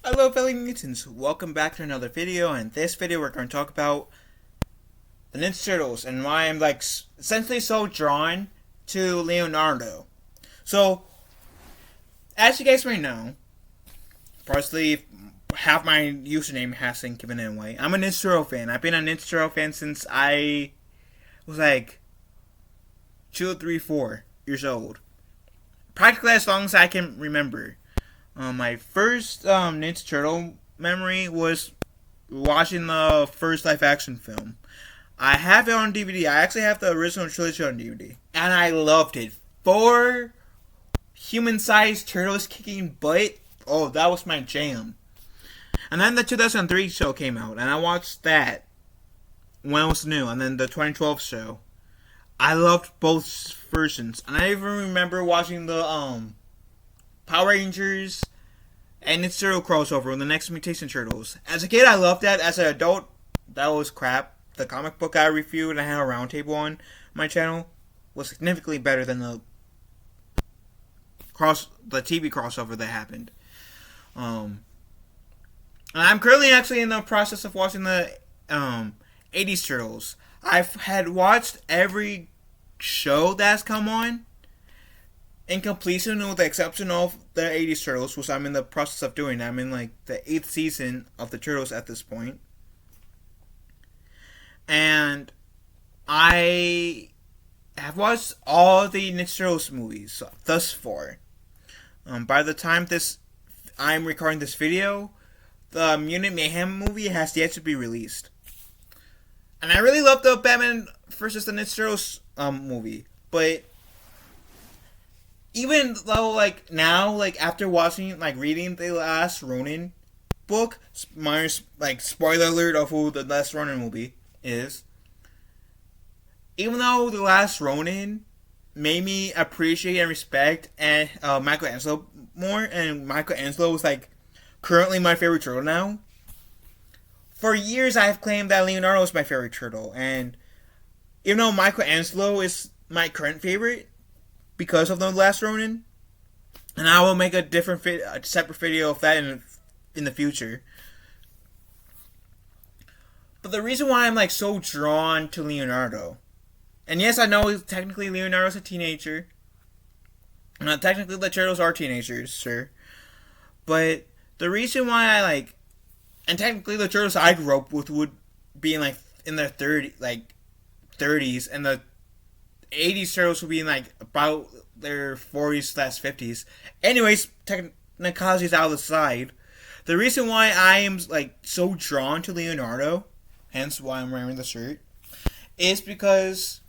Hello fellow mutants, welcome back to another video. In this video we're going to talk about the Ninja Turtles and why I'm essentially so drawn to Leonardo. So, as you guys may know, probably half my username has been given away. I'm a Ninja Turtle fan. I've been a Ninja Turtle fan since I was 2, 3, 4 years old. Practically as long as I can remember. My first Ninja Turtle memory was watching the first live-action film. I have it on DVD. I actually have the original trilogy on DVD. And I loved it. 4 human-sized turtles kicking butt. Oh, that was my jam. And then the 2003 show came out, and I watched that when it was new. And then the 2012 show. I loved both versions. And I even remember watching the Power Rangers and Ninja Turtle crossover with the Next Mutation Turtles. As a kid, I loved that. As an adult, that was crap. The comic book I reviewed and I had a roundtable on my channel was significantly better than the TV crossover that happened. And I'm currently actually in the process of watching the 80s Turtles. I've had watched every show that's come on in completion, with the exception of the 80s Turtles, which I'm in the process of doing. I'm in the 8th season of the Turtles at this point. And I have watched all the Ninja Turtles movies thus far. By the time I'm recording this video, the Mutant Mayhem movie has yet to be released. And I really love the Batman vs. the Ninja Turtles movie. But even though, now, after watching, reading the Last Ronin book, minor, spoiler alert of who the Last Ronin movie is, even though the Last Ronin made me appreciate and respect Michelangelo more, and Michelangelo is, currently my favorite turtle now, for years I've claimed that Leonardo is my favorite turtle, and even though Michelangelo is my current favorite, because of the Last Ronin, and I will make a separate video of that in the future. But the reason why I'm so drawn to Leonardo, and yes, I know technically Leonardo's a teenager. Technically the turtles are teenagers, sure. But the reason why and technically the turtles I grew up with would be in their 30s, and the 80s turtles would be in about their 40s/50s. Anyways, technicalities out of the side. The reason why I am so drawn to Leonardo, hence why I'm wearing the shirt, is because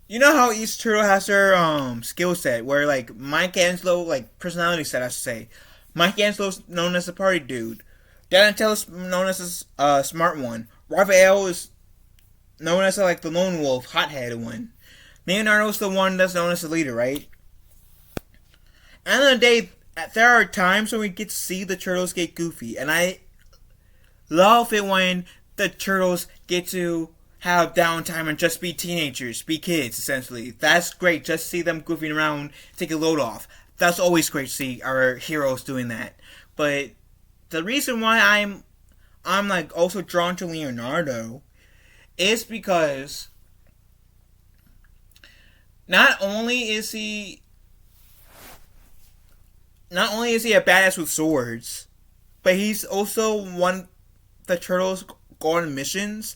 you know how each turtle has their skill set, where Michelangelo, personality set, I should say. Michelangelo's known as the party dude. Donatello's known as a smart one. Raphael is known as the lone wolf, hot-headed one. Leonardo's the one that's known as the leader, right? At the end of the day, there are times when we get to see the turtles get goofy, and I love it when the turtles get to have downtime and just be teenagers, be kids, essentially. That's great, just see them goofing around, take a load off. That's always great to see our heroes doing that. But the reason why I'm also drawn to Leonardo is because not only is he a badass with swords, but he's also one the turtles go on missions.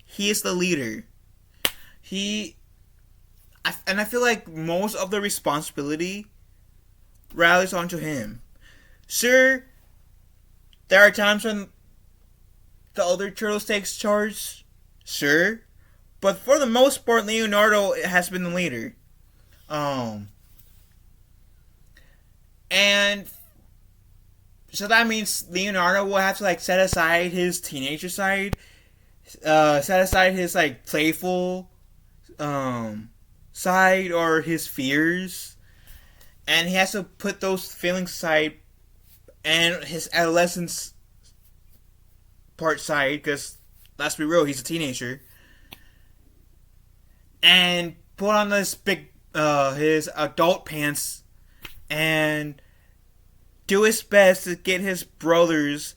He is the leader. I feel like most of the responsibility rallies onto him. Sure, there are times when the other turtles takes charge, sure, but for the most part, Leonardo has been the leader. And so that means Leonardo will have to set aside his teenager side, set aside his playful side or his fears, and he has to put those feelings aside and his adolescence part side, because let's be real, he's a teenager, and put on this big his adult pants and do his best to get his brothers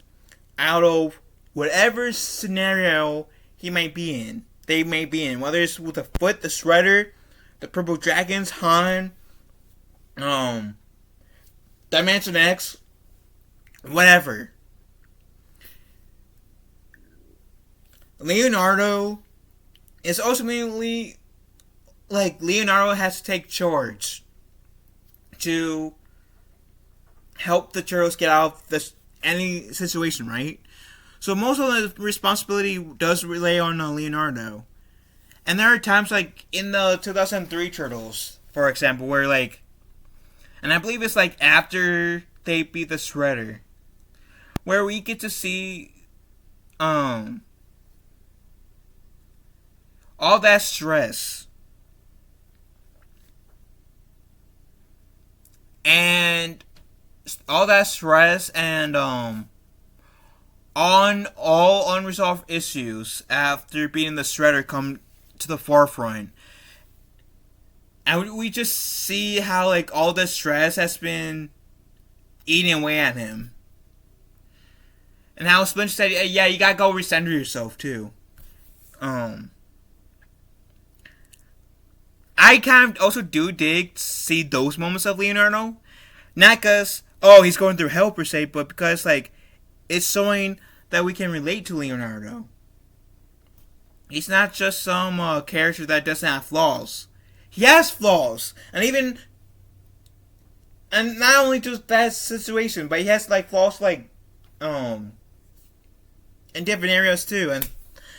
out of whatever scenario he might be in. They may be in, whether it's with the Foot, the Shredder, the Purple Dragons, Han, Dimension X, whatever. Leonardo is ultimately Leonardo has to take charge to help the Turtles get out of any situation, right? So most of the responsibility does relay on Leonardo. And there are times like in the 2003 Turtles, for example, where and I believe it's after they beat the Shredder, where we get to see all that stress and on all unresolved issues after beating the Shredder come to the forefront. And we just see how all the stress has been eating away at him. And how Splinter said, yeah, you gotta go recenter yourself too. I kind of also do dig to see those moments of Leonardo. Not because, he's going through hell per se, but because it's showing that we can relate to Leonardo. He's not just some character that doesn't have flaws. He has flaws, and not only just that situation, but he has flaws in different areas too. And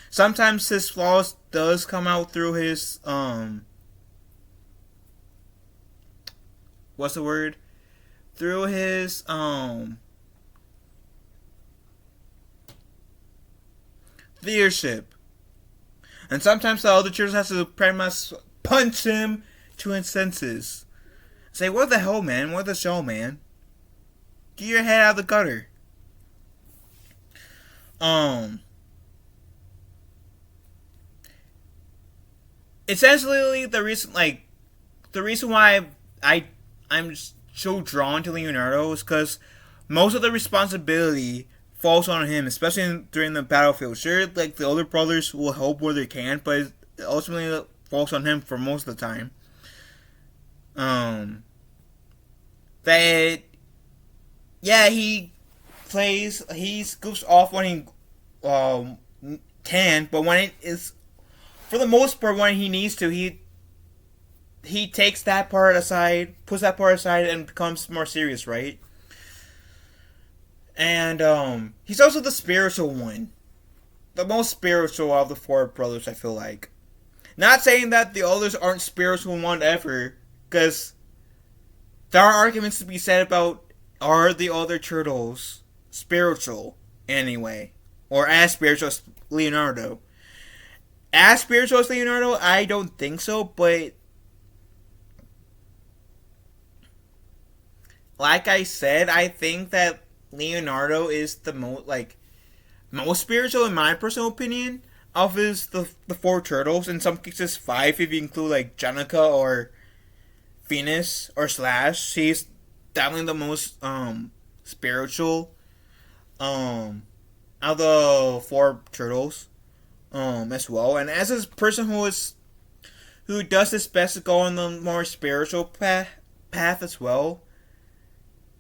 sometimes his flaws does come out through his what's the word? Through his leadership. And sometimes the other Turtles has to pretty much punch him to his senses. Say, what the hell, man? What the show, man? Get your head out of the gutter. Essentially, the reason why I'm so drawn to Leonardo is because most of the responsibility falls on him, especially during the battlefield. Sure, the older brothers will help where they can, but ultimately it falls on him for most of the time. He goofs off when he can, but when it is, for the most part, when he needs to, he takes that part aside, puts that part aside, and becomes more serious, right? And he's also the spiritual one. The most spiritual of the four brothers, I feel like. Not saying that the others aren't spiritual one ever, because there are arguments to be said about, are the other Turtles spiritual anyway? Or as spiritual as Leonardo? As spiritual as Leonardo, I don't think so, but like I said, I think that Leonardo is the most spiritual in my personal opinion of the four Turtles. In some cases 5 if you include Jenica or Venus or Slash. She's definitely the most spiritual out of the four Turtles as well. And as a person who does his best to go on the more spiritual path as well,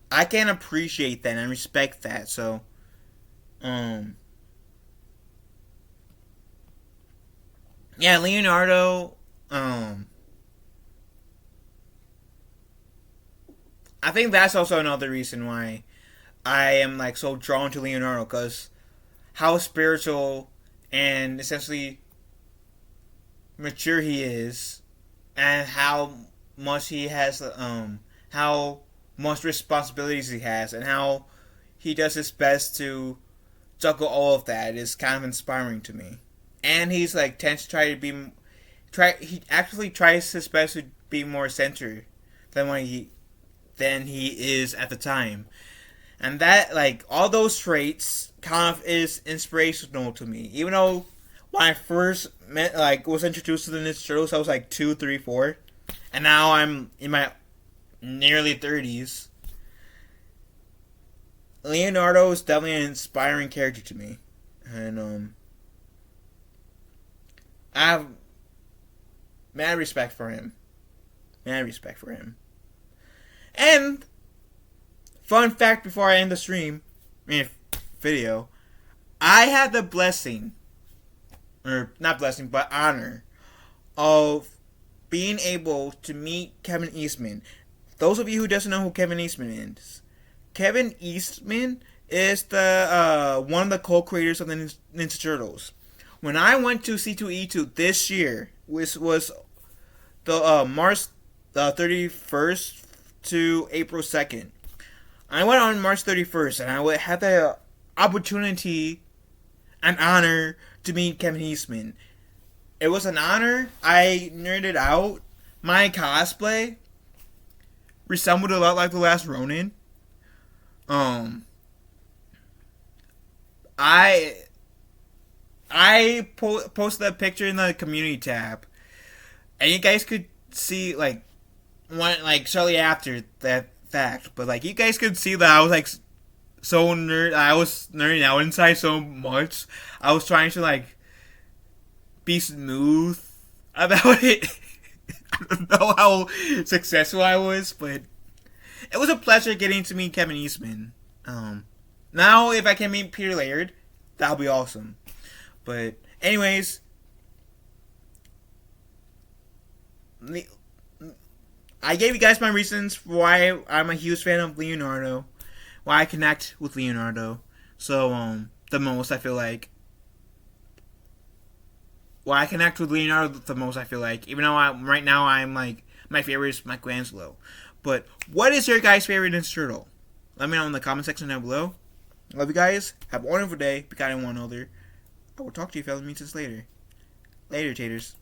I can appreciate that and respect that. So, Leonardo, I think that's also another reason why I am so drawn to Leonardo, because how spiritual and essentially mature he is, and how much he has, how much responsibilities he has, and how he does his best to juggle all of that is kind of inspiring to me. And he's tends to try to be he actually tries his best to be more centered than he is at the time. And that all those traits kind of is inspirational to me. Even though when I first was introduced to the Ninja Turtles, I was 2, 3, 4, and now I'm in my nearly 30s. Leonardo is definitely an inspiring character to me, and I have mad respect for him. Mad respect for him. And fun fact before I end the stream, video, I had the blessing, or not blessing, but honor of being able to meet Kevin Eastman. Those of you who doesn't know who Kevin Eastman is, Kevin Eastman is the one of the co-creators of the Ninja Turtles. When I went to C2E2 this year, which was the March 31st to April 2nd, I went on March 31st, and I had the opportunity and honor to meet Kevin Eastman. It was an honor. I nerded out. My cosplay resembled a lot like The Last Ronin. I posted that picture in the community tab, and you guys could see shortly after that fact. But like you guys could see that I was like I was nerding out inside so much. I was trying to like be smooth about it. I don't know how successful I was, but it was a pleasure getting to meet Kevin Eastman. Now if I can meet Peter Laird, that'll be awesome. But anyways, I gave you guys my reasons for why I'm a huge fan of Leonardo, why I connect with Leonardo. So the most I feel like. Why I connect with Leonardo the most I feel like, even though right now I'm like my favorite is Michelangelo. But what is your guys' favorite Ninja Turtle? Let me know in the comment section down below. Love you guys. Have a wonderful day. Be kind to one another. I will talk to you fellas. Meet us later. Later, taters.